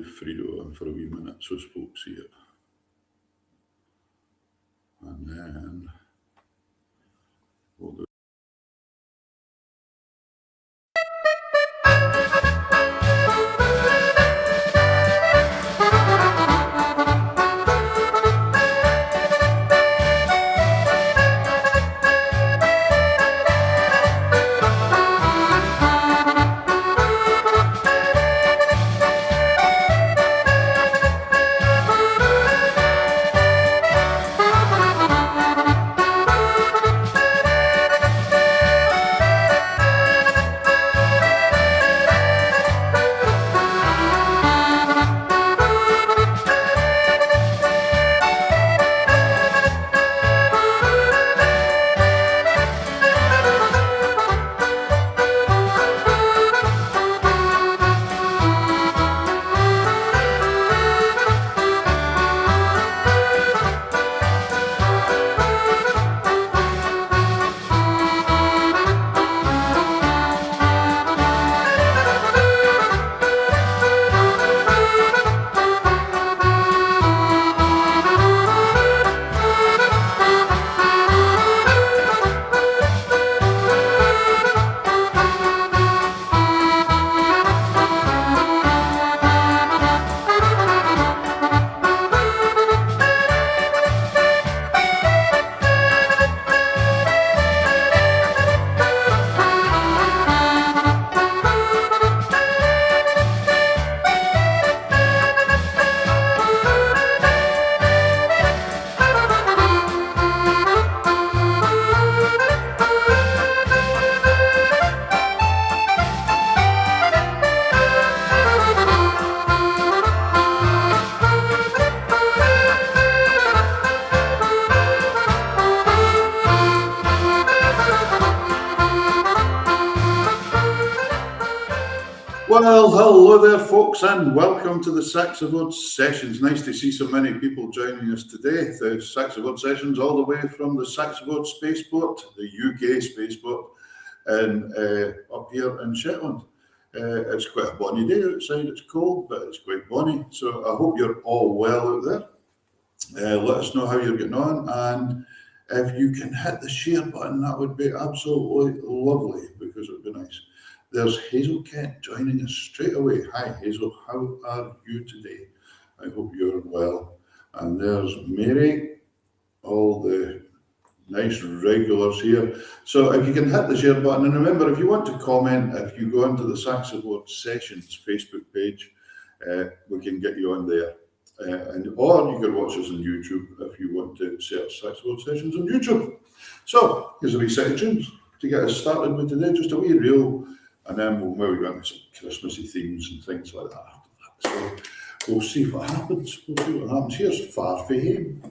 leave Frito on for a wee minute so folk see it. And then we'll do. Well, hello there, folks, and welcome to the SaxaVord Sessions. Nice to see so many people joining us today. The SaxaVord Sessions, all the way from the SaxaVord Spaceport, the UK Spaceport, and up here in Shetland. It's quite a bonny day outside. It's cold, but it's quite bonny. So I hope you're all well out there. Let us know how you're getting on, and if you can hit the share button, that would be absolutely lovely, because it would be nice. There's Hazel Kent joining us straight away. Hi, Hazel. How are you today? I hope you're well. And there's Mary, all the nice regulars here. So if you can hit the share button, and remember, if you want to comment, if you go onto the SaxaVord Sessions Facebook page, we can get you on there. Or you can watch us on YouTube if you want to search SaxaVord Sessions on YouTube. So here's a wee set of tunes to get us started with today, just a wee reel. And then we'll move on to some Christmassy themes and things like that after that. So we'll see what happens. Here's Far Fae Hame.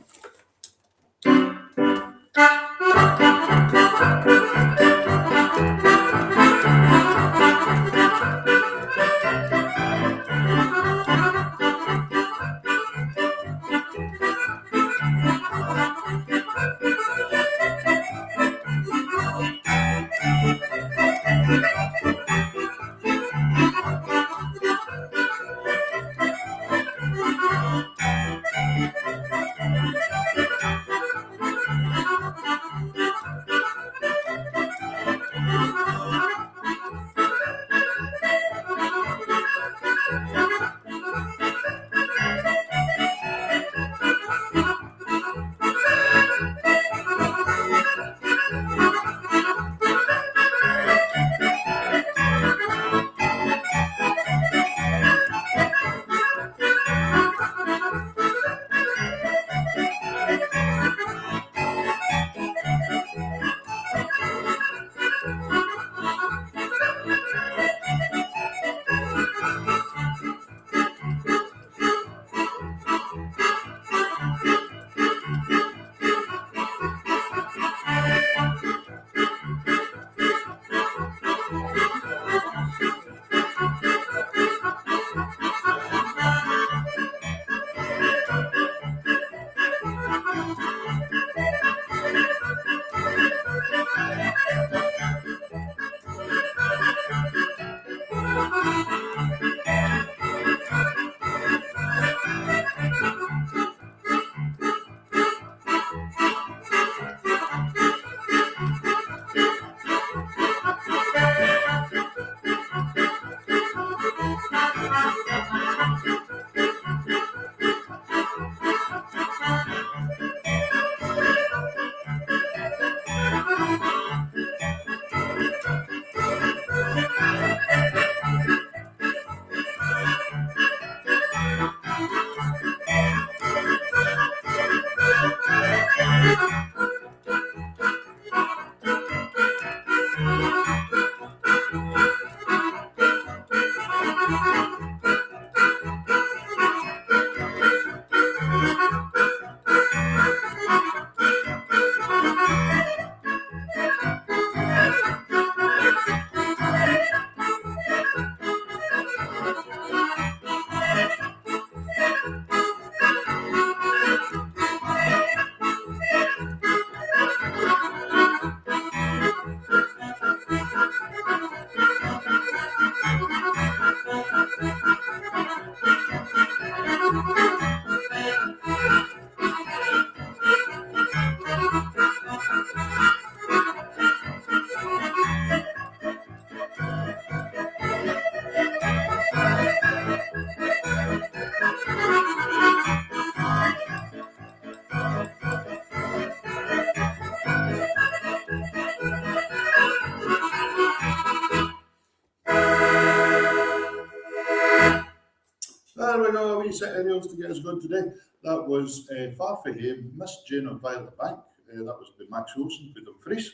wee set of reels to get us going today. That was Far Frae Hame, Miss Jane of Violet Bank. That was by Max Wilson for Dumfries.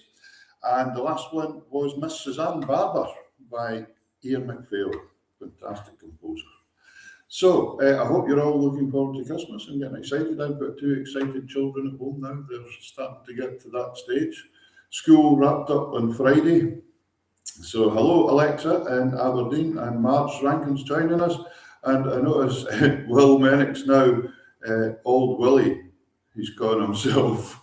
And the last one was Miss Suzanne Barber by Ian McPhail, fantastic composer. So I hope you're all looking forward to Christmas and getting excited. I've got 2 excited children at home now. They're starting to get to that stage. School wrapped up on Friday. So hello Alexa in Aberdeen, and Marge Rankin's joining us. And I notice Will Mennick's now Old Willie. He's calling himself.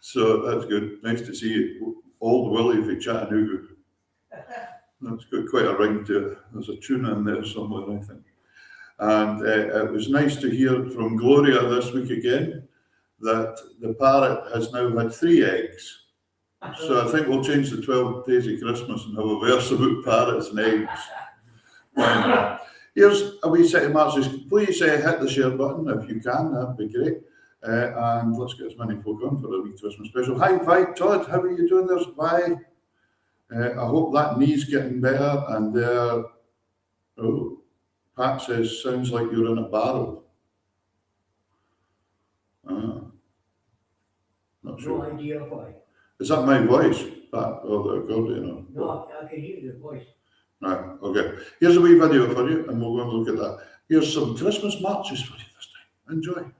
So that's good. Nice to see you. Old Willie for Chattanooga. That's got quite a ring to it. There's a tune in there somewhere, I think. And it was nice to hear from Gloria this week again that the parrot has now had 3 eggs. So I think we'll change the 12 days of Christmas and have a verse about parrots and eggs. Here's a wee set of marches. Please hit the share button if you can. That'd be great. And let's get as many folk on for a wee Christmas special. Hi, Vi. Todd, how are you doing? There's Vi. I hope that knee's getting better. And there, Pat says, sounds like you're in a barrel. Not sure. No idea why. Is that my voice, Pat? Or the accordion? No, I can hear the voice. Right, okay. Here's a wee video for you, and we'll go and look at that. Here's some Christmas marches for you this time. Enjoy.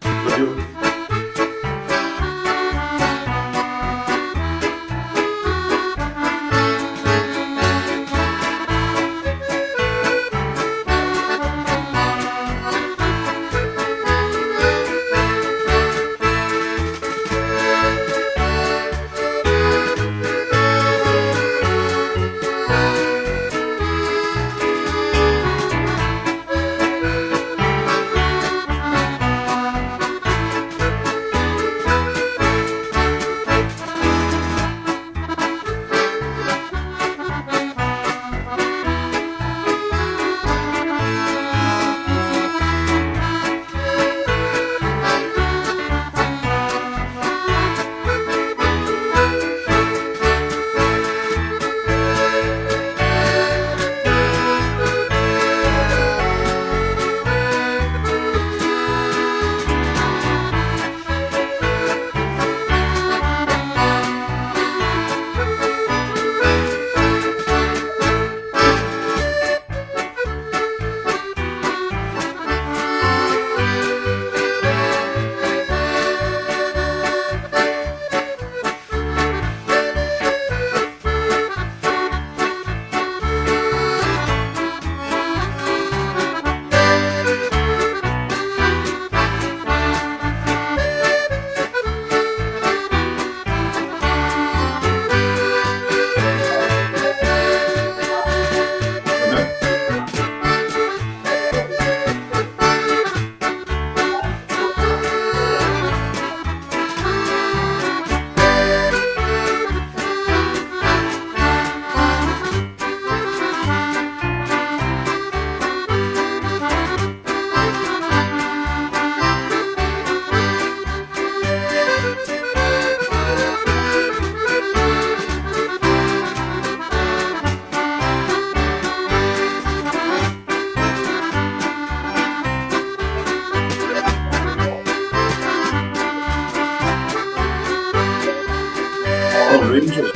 Video. Rangers.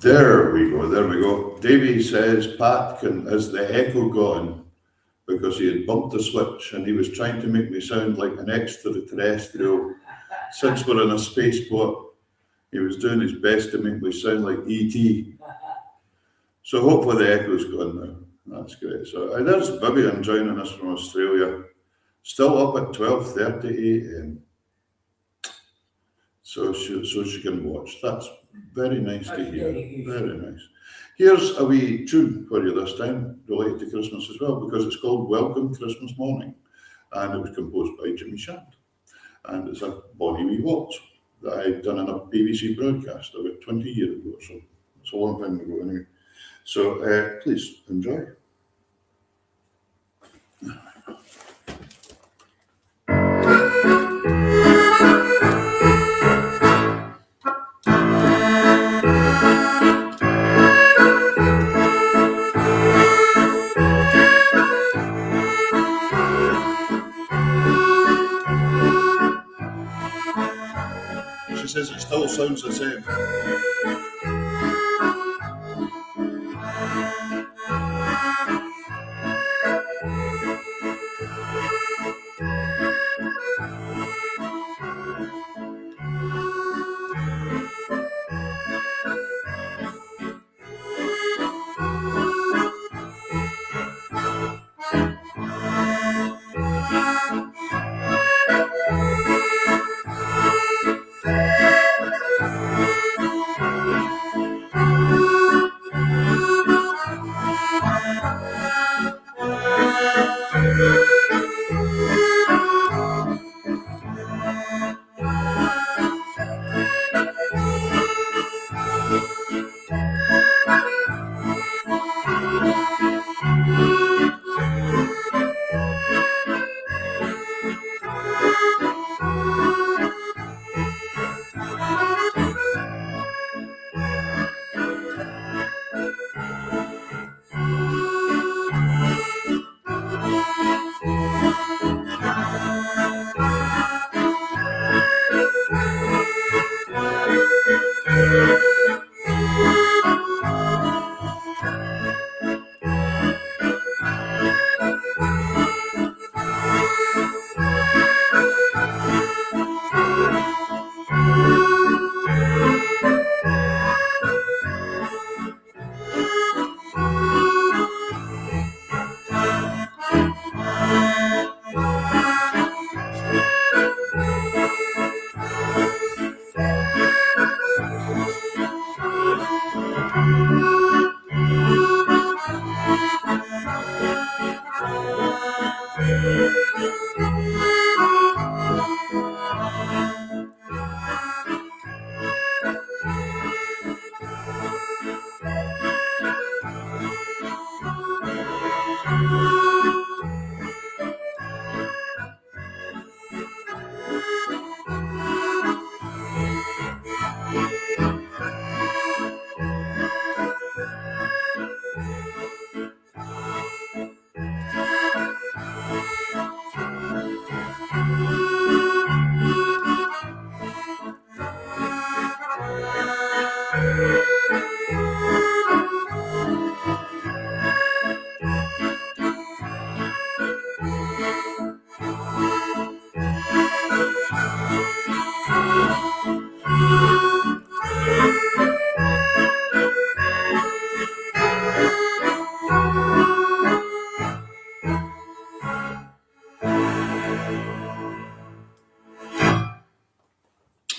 There we go. Davey says, Pat, is the echo gone? Because he had bumped the switch and he was trying to make me sound like an extraterrestrial. Since we're in a spaceport, he was doing his best to make me sound like E.T. So hopefully the echo's gone now. That's great. So there's Vivian joining us from Australia. Still up at 12:30 a.m. So she can watch. That's very nice to hear. Very nice. Here's a wee tune for you this time, related to Christmas as well, because it's called Welcome Christmas Morning. And it was composed by Jimmy Shand. And it's a bonny wee waltz that I'd done in a BBC broadcast about 20 years ago or so. It's a long time ago anyway. So please enjoy. She says it still sounds the same.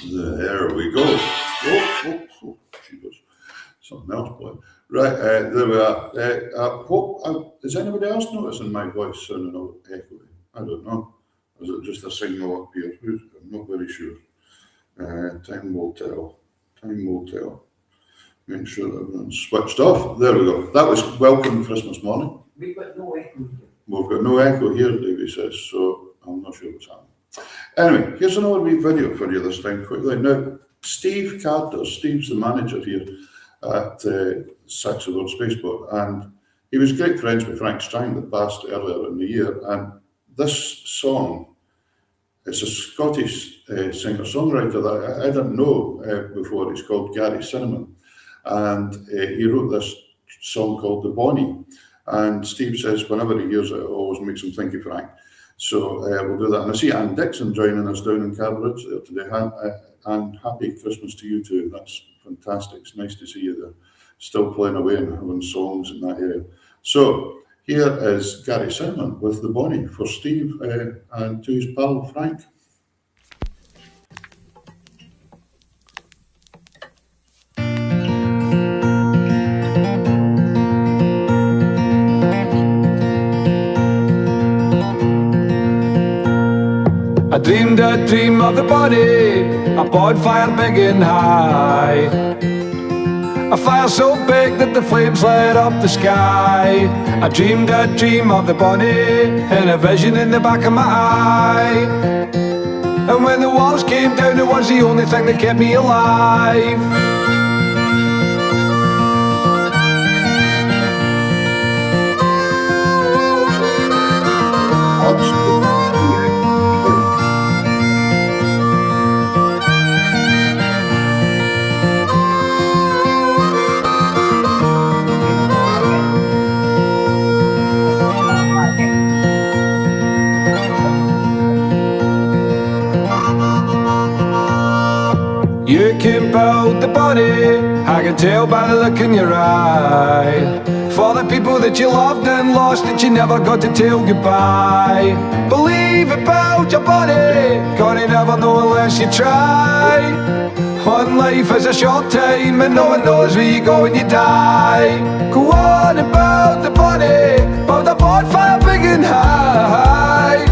There we go. Oh, she goes. Something else, boy. Right, there we are. Is anybody else noticing my voice sounding a little echoey? I don't know. Is it just a signal up here? I'm not very sure. Time will tell. Time will tell. Make sure that everyone's switched off. There we go. That was welcome Christmas morning. We've got no echo here. We've got no echo here, Davey says, so I'm not sure what's happening. Anyway, here's another wee video for you this time quickly. Now, Steve Carter, Steve's the manager here at SaxaVord Spaceport, and he was great friends with Frank Strang that passed earlier in the year, and this song, it's a Scottish singer-songwriter that I didn't know before. He's called Gary Cinnamon, and he wrote this song called The Bonnie, and Steve says whenever he hears it, it always makes him think of Frank. So we'll do that. And I see Ann Dixon joining us down in Cambridge there today. And happy Christmas to you too. That's fantastic. It's nice to see you there, still playing away and having songs in that area. So here is Gary Cinnamon with The Bonnie for Steve and to his pal Frank. I dreamed a dream of the body, a bonfire big and high. A fire so big that the flames lit up the sky. I dreamed a dream of the body and a vision in the back of my eye. And when the walls came down, it was the only thing that kept me alive. You can build the body, I can tell by the look in your eye. For the people that you loved and lost that you never got to tell goodbye. Believe about your body, God, you never know unless you try. One life is a short time and no one knows where you go when you die. Go on and build the body, build a bonfire big and high.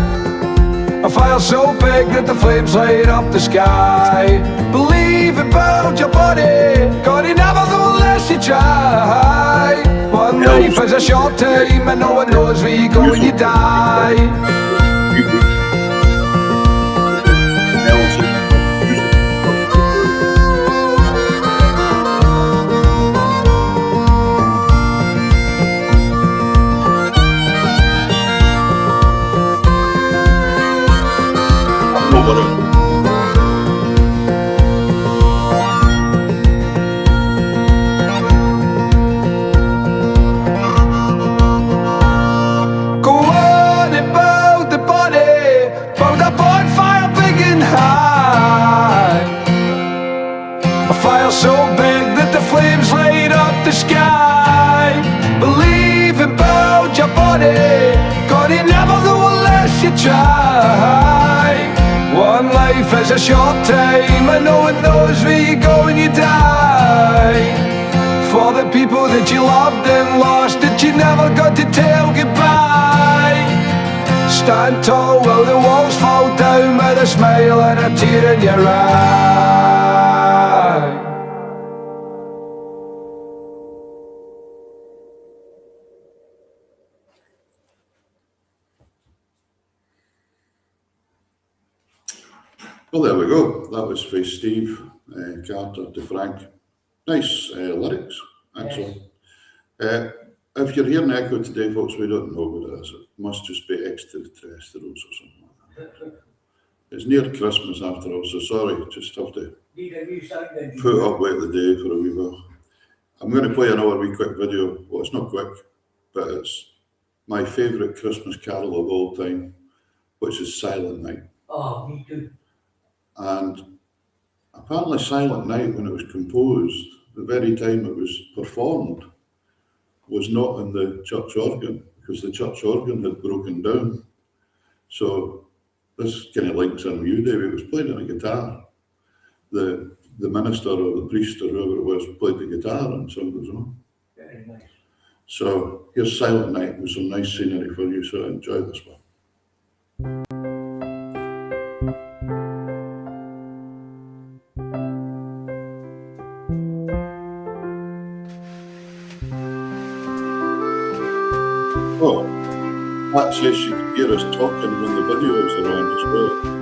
A fire so big that the flames light up the sky. Believe about your body, God, you never know unless you try. One life is a short time and no one knows where you go when you die. So big that the flames light up the sky. Believe about your body, God, you never know unless you try. One life is a short time and no one knows where you go when you die. For the people that you loved and lost that you never got to tell goodbye. Stand tall while the walls fall down with a smile and a tear in your eye. Well, there we go. That was for Steve Carter to Frank. Nice lyrics, actually. Yes. If you're hearing echo today, folks, we don't know what it is. It must just be extraterrestrials or something like that. It's near Christmas after all, so sorry, just have to put up with the day for a wee while. I'm going to play another wee quick video. Well, it's not quick, but it's my favourite Christmas carol of all time, which is Silent Night. Oh, me too. And apparently Silent Night, when it was composed, the very time it was performed, was not in the church organ, because the church organ had broken down. So this kind of links in with you, David. It was played on a guitar. The minister or the priest or whoever it was played the guitar and sung as well. Very nice. So here's Silent Night with some nice scenery for you, so enjoy this one. Oh, that says you can hear us talking when the videos are on as well.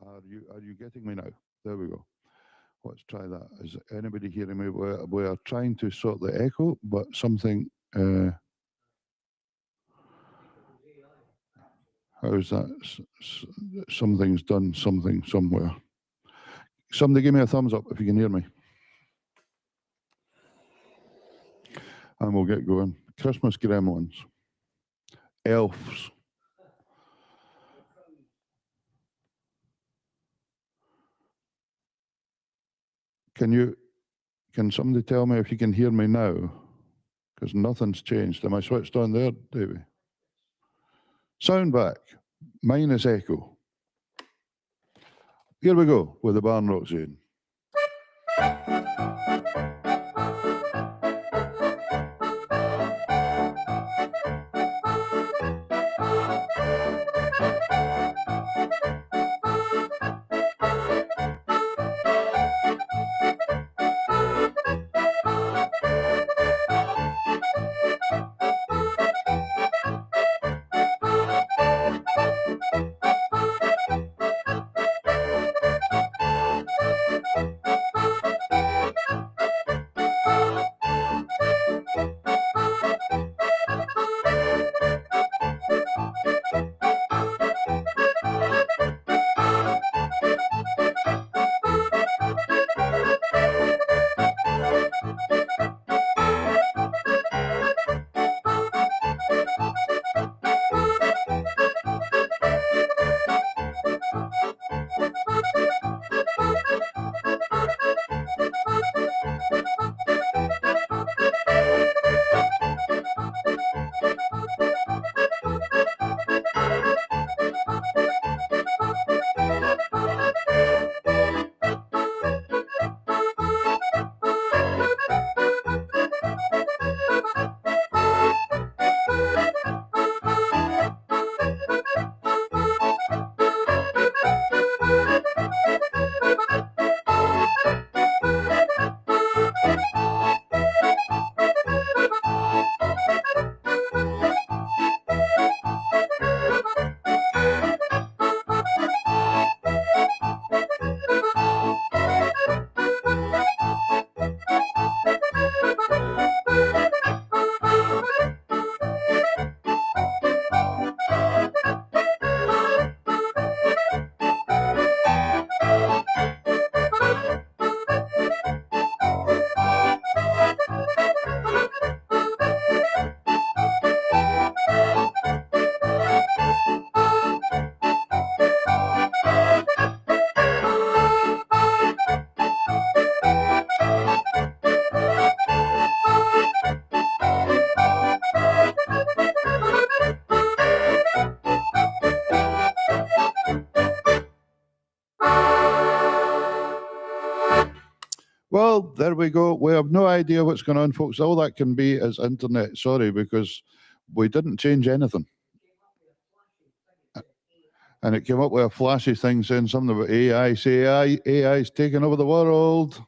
Are you getting me now? There we go. Let's try that. Is anybody hearing me? We are trying to sort the echo, but something. How is that? Something's done something somewhere. Somebody give me a thumbs up if you can hear me. And we'll get going. Christmas gremlins. Elves. Can somebody tell me if you can hear me now? Because nothing's changed. Am I switched on there, Davey? Sound back, minus echo. Here we go with the Barn Rock Zine. Well, there we go. We have no idea what's going on, folks. All that can be is internet. Sorry, because we didn't change anything. And it came up with a flashy thing saying something about AI. Say AI's taking over the world.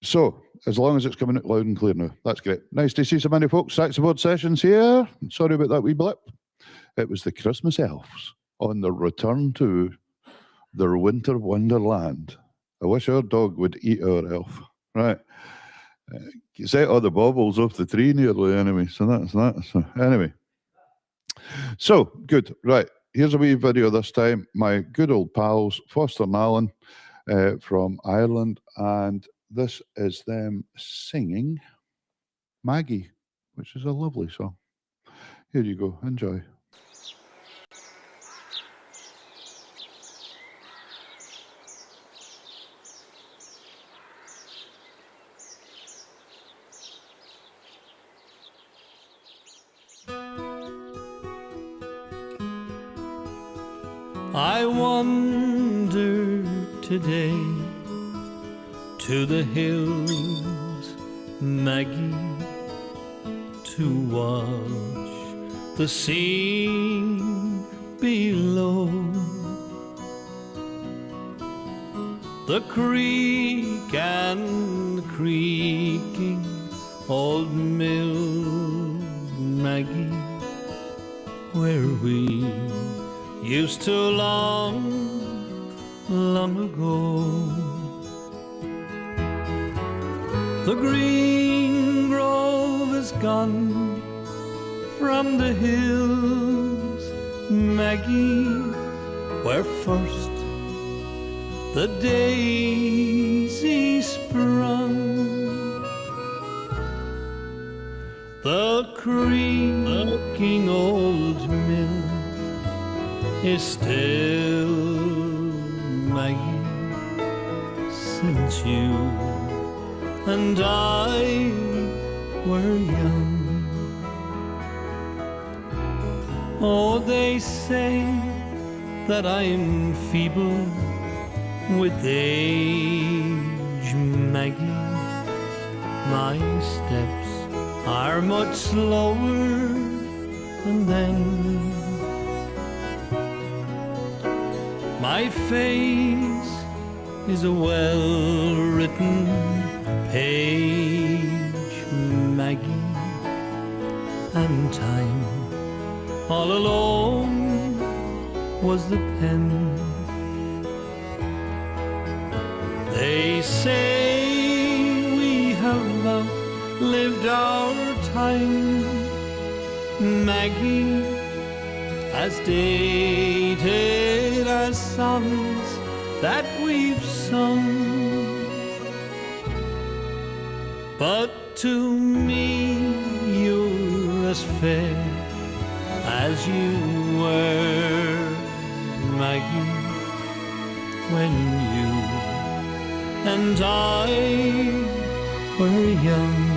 So, as long as it's coming out loud and clear now, that's great. Nice to see so many folks. SaxaVord Sessions here. Sorry about that wee blip. It was the Christmas elves on their return to their winter wonderland. I wish our dog would eat our elf. Right. Set all the baubles off the tree nearly anyway. So that's that. So anyway. So, good. Right. Here's a wee video this time. My good old pals, Foster and Alan from Ireland. And this is them singing Maggie, which is a lovely song. Here you go. Enjoy. I wander today to the hills, Maggie, to watch the scene below. The creek and the creaking old mill, Maggie, where we used to long, long ago. The green grove is gone from the hills, Maggie, where first the daisy sprung. The creaking old mill is still, Maggie, since you and I were young. Oh, they say that I'm feeble with age, Maggie. My steps are much slower than then. My face is a well-written page, Maggie, and time all alone was the pen. They say we have outlived our time, Maggie, as dated as songs that we've sung. But to me you're as fair as you were, Maggie, when you and I were young.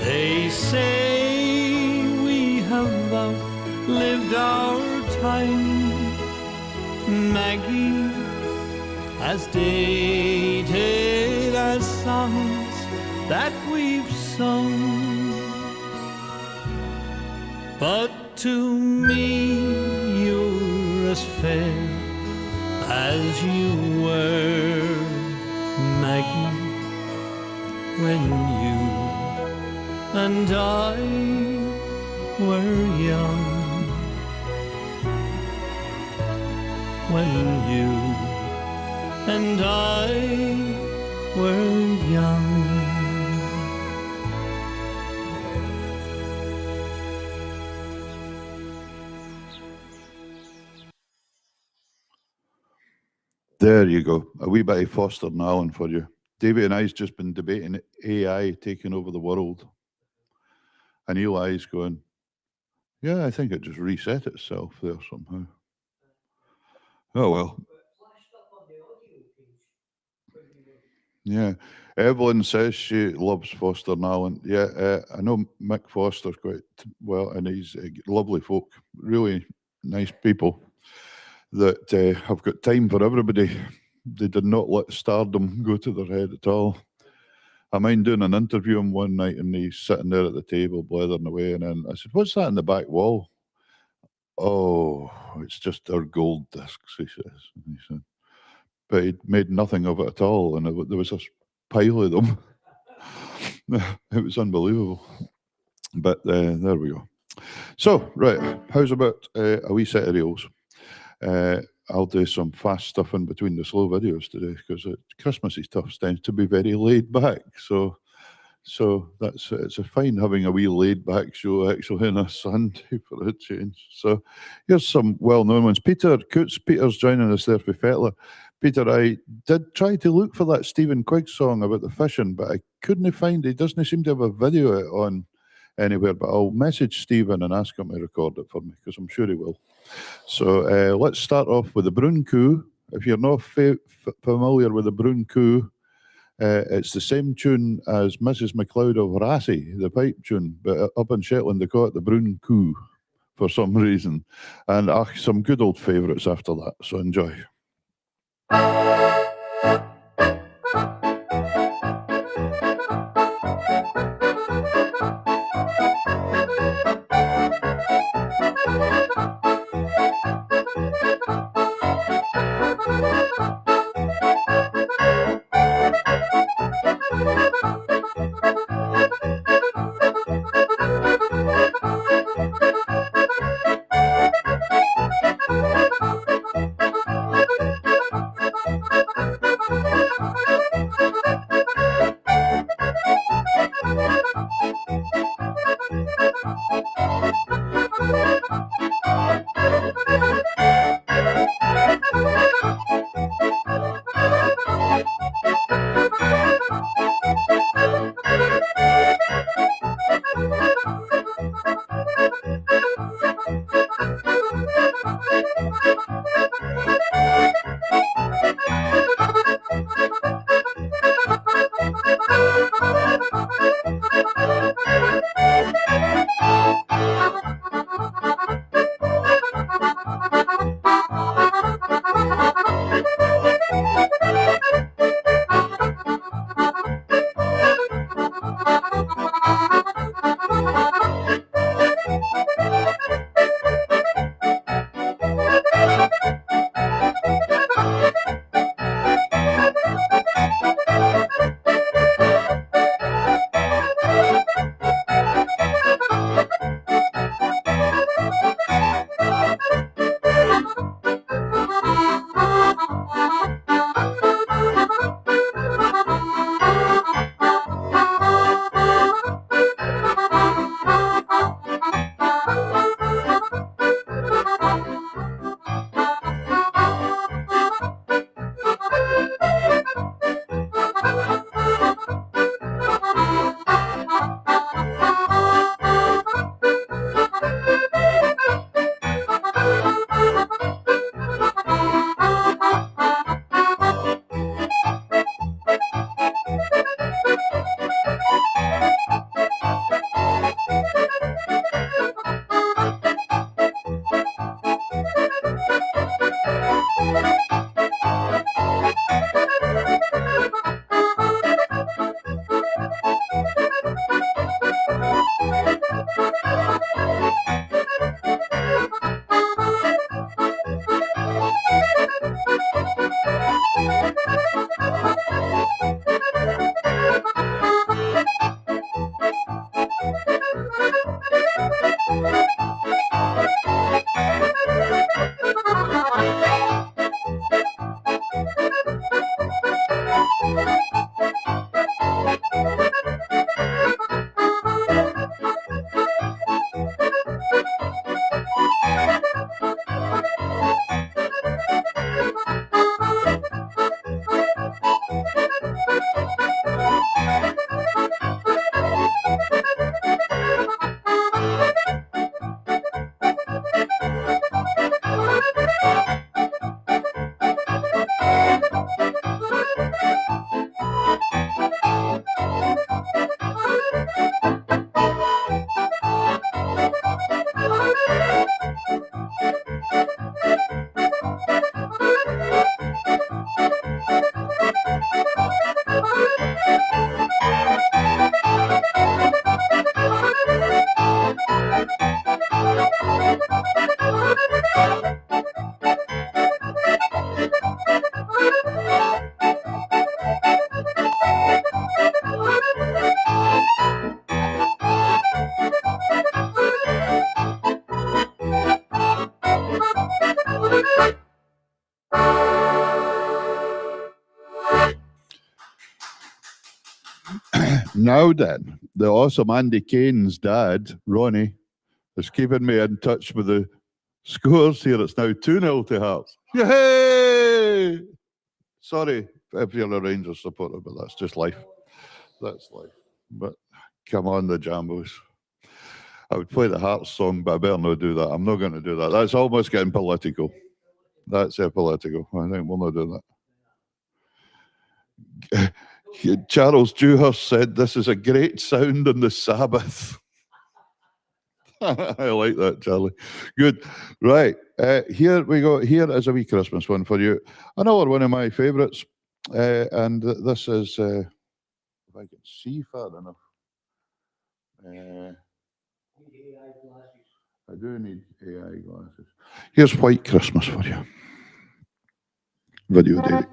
They say we have outlived our time, Maggie, as dated as songs that we've sung. But to me you're as fair as you were, Maggie, when you and I were young. When you and I were young. There you go. A wee bit of Foster and Allen for you. David and I's just been debating AI taking over the world. And Eli's going, yeah, I think it just reset itself there somehow. Oh, well. Yeah. Evelyn says she loves Foster and Allen. Yeah, I know Mick Foster's quite well, and he's lovely folk, really nice people that have got time for everybody. They did not let stardom go to their head at all. I mind doing an interview him one night, and he's sitting there at the table blethering away, and then I said, "What's that in the back wall?" "Oh, it's just our gold discs," he says. And he said, but he'd made nothing of it at all, and there was this pile of them. It was unbelievable. But there we go. So, right, how's about a wee set of reels? I'll do some fast stuff in between the slow videos today, because Christmassy stuff tends to be very laid back. So that's it's a fine having a wee laid back show actually on a Sunday for a change. So here's some well-known ones. Peter Coots, Peter's joining us there for Fetler. Peter, I did try to look for that Stephen Quigg song about the fishing, but I couldn't find it. He doesn't seem to have a video on anywhere, but I'll message Stephen and ask him to record it for me, because I'm sure he will. So let's start off with the Broon Coo. If you're not familiar with the Broon Coo, it's the same tune as Mrs. MacLeod of Rassie, the pipe tune, but up in Shetland they call it the Broon Coo for some reason. And some good old favourites after that, so enjoy. Now then, the awesome Andy Kane's dad, Ronnie, is keeping me in touch with the scores here. It's now 2-0 to Hearts. Yay! Sorry if you're a Rangers supporter, but that's just life. That's life. But come on, the Jambos. I would play the Hearts song, but I better not do that. I'm not going to do that. That's almost getting political. That's political. I think we'll not do that. Charles Dewhurst said, "This is a great sound on the Sabbath." I like that, Charlie. Good. Right. Here we go. Here is a wee Christmas one for you. Another one of my favourites. And this is, if I can see far enough. I do need AI glasses. Here's White Christmas for you. Video, David.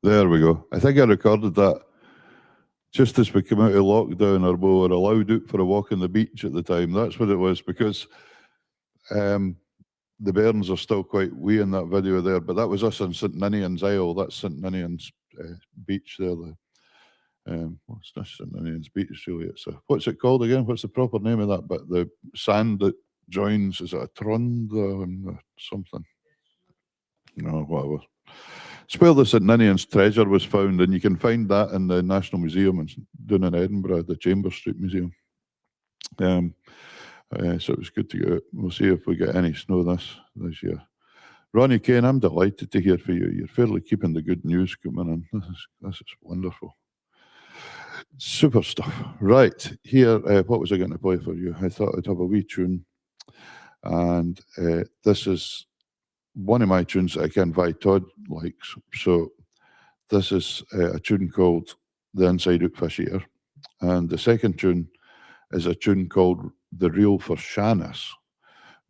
There we go. I think I recorded that just as we came out of lockdown, or we were allowed out for a walk on the beach at the time. That's what it was, because the bairns are still quite wee in that video there, but that was us on St Ninian's Isle. That's St Ninian's beach there. What's this St Ninian's beach, really? What's it called again? What's the proper name of that? But the sand that joins, is it a trund or something? No, whatever. It's where the St Ninian's treasure was found, and you can find that in the National Museum down in Edinburgh, the Chambers Street Museum. So it was good to go. We'll see if we get any snow this year. Ronnie Kane, I'm delighted to hear from you. You're fairly keeping the good news coming in. This is wonderful. Super stuff. Right, here, what was I going to play for you? I thought I'd have a wee tune. And this is one of my tunes that I can invite Todd likes. So this is a tune called The Inside Out Fish Eater. And the second tune is a tune called The Reel for Shannis,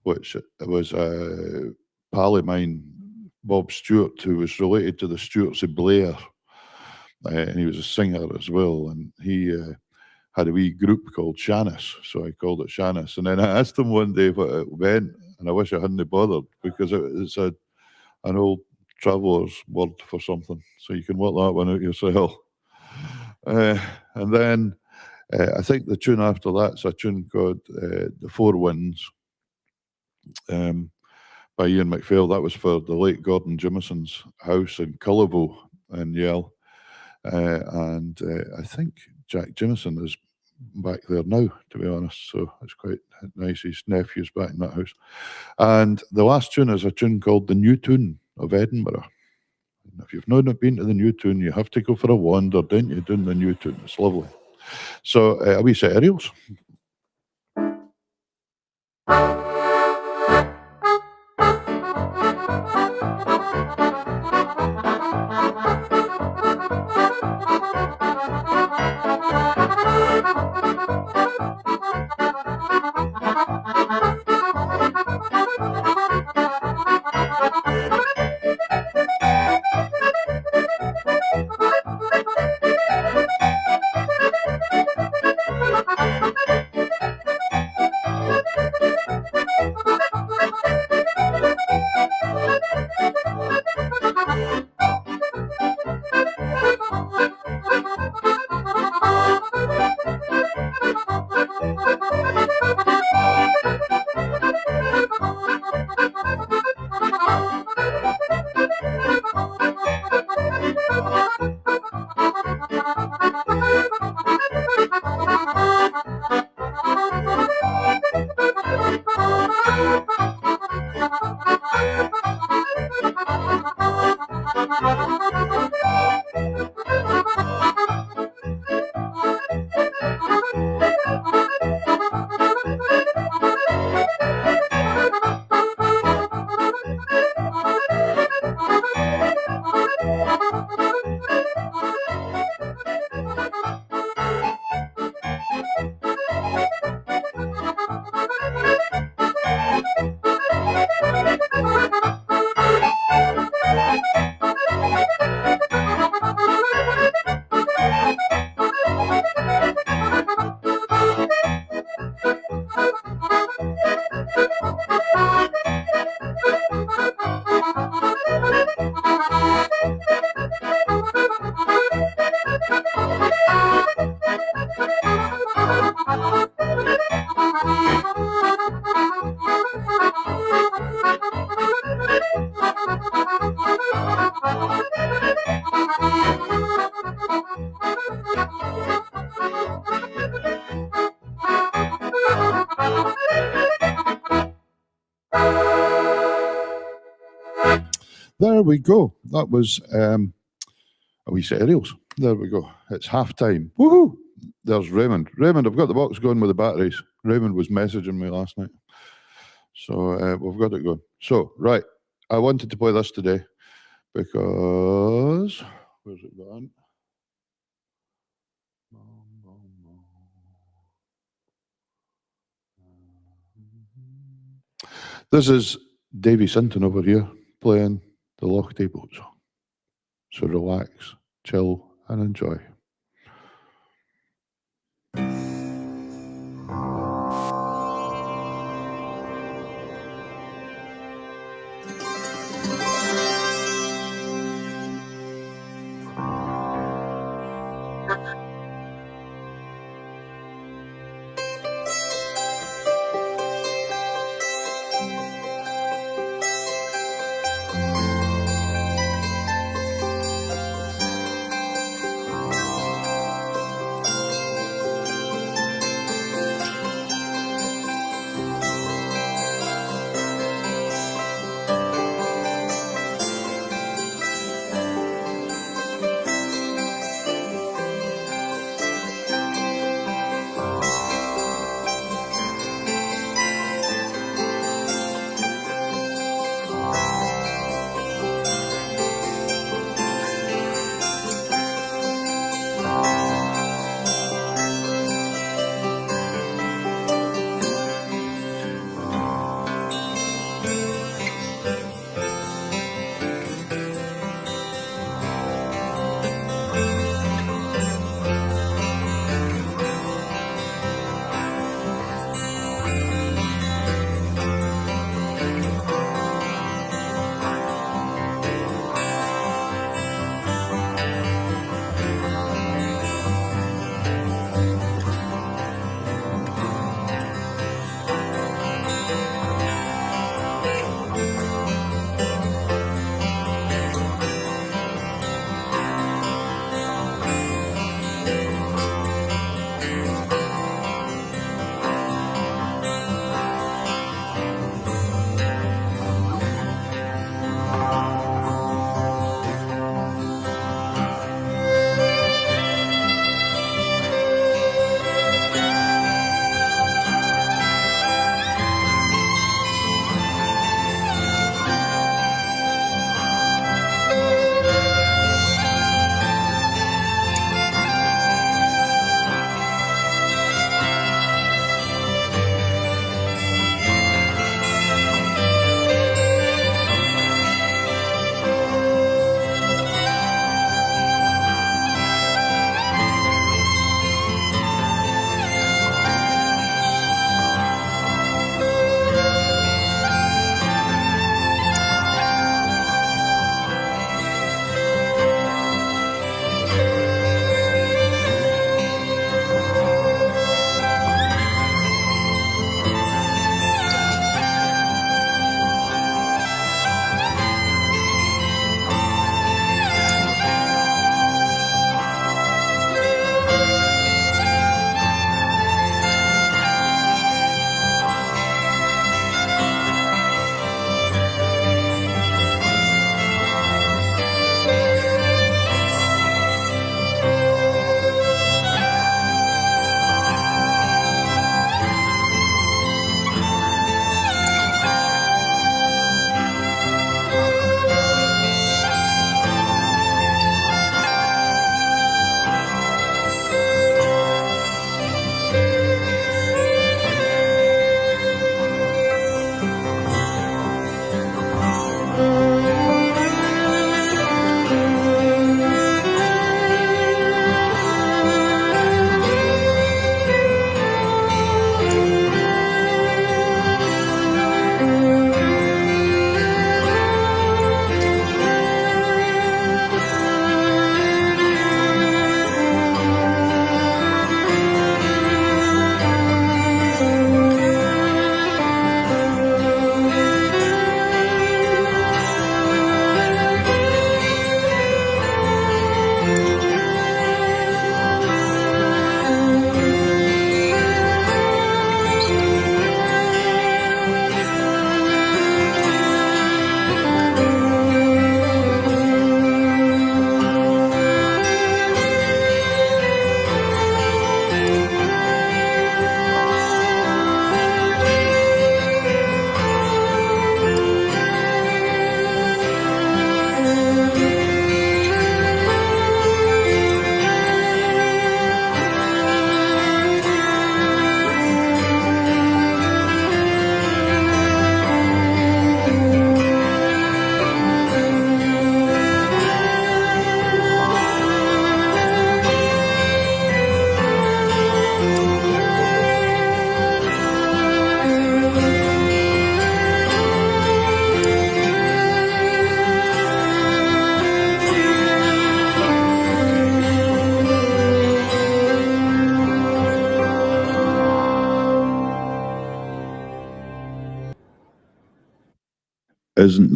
which was a pal of mine, Bob Stewart, who was related to the Stewarts of Blair. And he was a singer as well. And he had a wee group called Shannis, so I called it Shannis. And then I asked him one day what it meant, and I wish I hadn't bothered, because it's an old traveller's word for something. So you can work that one out yourself. And then I think the tune after that's a tune called The Four Winds by Ian McPhail. That was for the late Gordon Jimieson's house in Cullivo in Yale. And I think Jack Jimieson is back there now, to be honest. So it's quite nice. His nephew's back in that house. And the last tune is a tune called The New Tune of Edinburgh. And if you've not been to the New Tune, you have to go for a wander, don't you, doing the New Tune. It's lovely. So a wee set of reels. There we go. That was a wee set of reels. There we go. It's half time. Woohoo! There's Raymond. Raymond, I've got the box going with the batteries. Raymond was messaging me last night. So we've got it going. So, right. I wanted to play this today because... Where's it gone? This is Davy Sinton over here playing the Lochte Boat song. So relax, chill, and enjoy.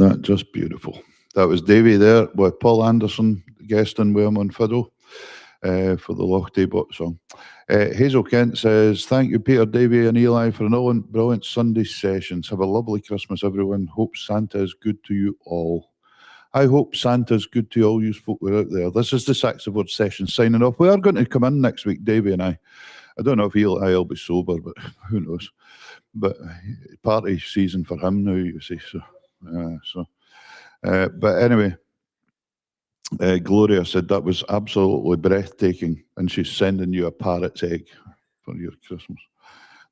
that just beautiful? That was Davy there with Paul Anderson guesting with him on fiddle for the Lochte Bot song. Hazel Kent says, thank you, Peter, Davy and Eli, for another brilliant Sunday sessions. Have a lovely Christmas, everyone. Hope Santa is good to you all. I hope Santa's good to all you folk who are out there. This is the SaxaVord Sessions signing off. We are going to come in next week, Davy and I. I don't know if I'll be sober, but who knows. But party season for him now, you see. But anyway, Gloria said that was absolutely breathtaking, and she's sending you a parrot's egg for your Christmas.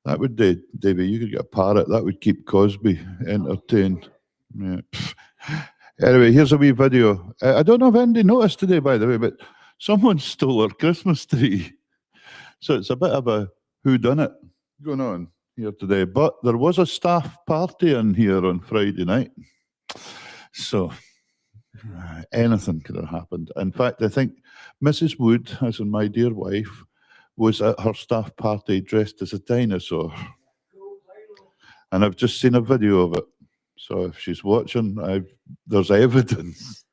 That would do, Davy. You could get a parrot. That would keep Cosby entertained. Yeah. Anyway, here's a wee video. I don't know if Andy noticed today, by the way, but someone stole our Christmas tree. So it's a bit of a whodunit going on here today. But there was a staff party in here on Friday night. So anything could have happened. In fact, I think Mrs. Wood, as in my dear wife, was at her staff party dressed as a dinosaur. And I've just seen a video of it. So if she's watching, there's evidence.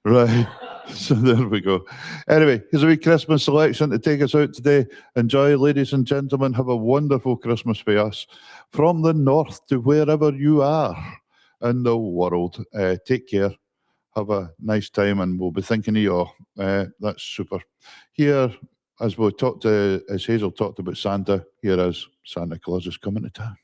Right. So there we go. Anyway, here's a wee Christmas selection to take us out today. Enjoy, ladies and gentlemen. Have a wonderful Christmas for us. From the north to wherever you are in the world. Take care. Have a nice time, and we'll be thinking of you all. That's super. Here, as Hazel talked about Santa, here is Santa Claus is coming to town.